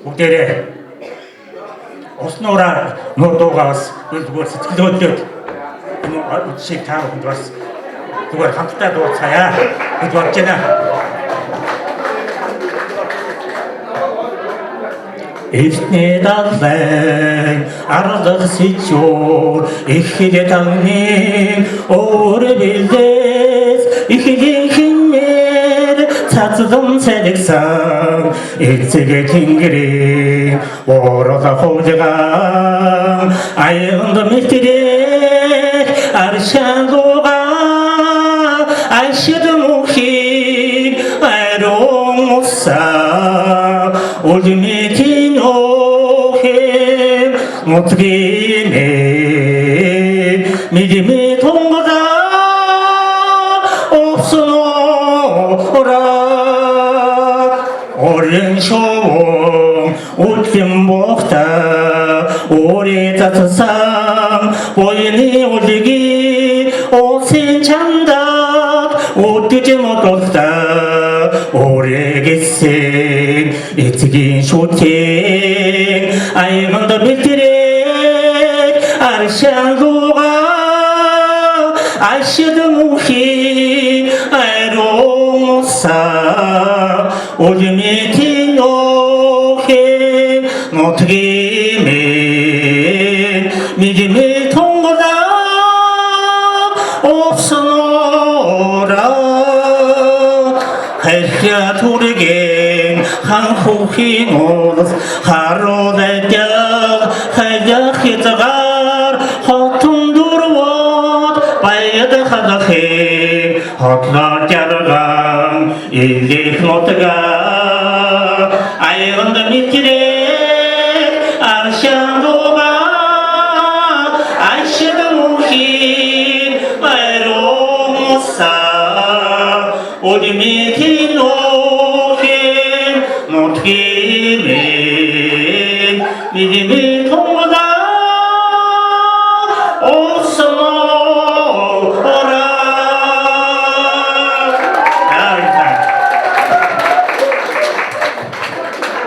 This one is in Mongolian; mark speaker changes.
Speaker 1: бүгдээрээ уснуураа нуудуугаа бас зүгээр сэтгэлөөлөд энэ үдшийг та бүхэнд бас зүгээр хамтдаа дууцгаая гэж бодож байна. Эвтний далайн аргах сичүүр ихлэ тамны өөр билээс ихлэ хинээр цацлон цэлгсэн эцэг тэнгэрийн оролцоо хожгаа аянд мэтрээ аршангуга ашид мухи айрон уса улмити 못기네 믿음의 통보다 없으노라 오랜 쇼봉 웃김 먹다 오래 따뜻함 보이니 올리기 오신 참다 웃기지 못했다 오래 계신 이치긴 쇼팅 아이건더 밑들에 아르샹구가 아시드무히 아이롱사 오즈미티 노해 노트기메 믿음의 통보다 없으노라 해야 도르겐 한후히 노르 하루 대적 해야 히자가 허통 두르워 바이드 하다해 허트나 자르강 일리 노트가 아이건더 밑길에 아르샹도가 아시드무히 아이롱사 오지미티 노해 노트기메 믿음이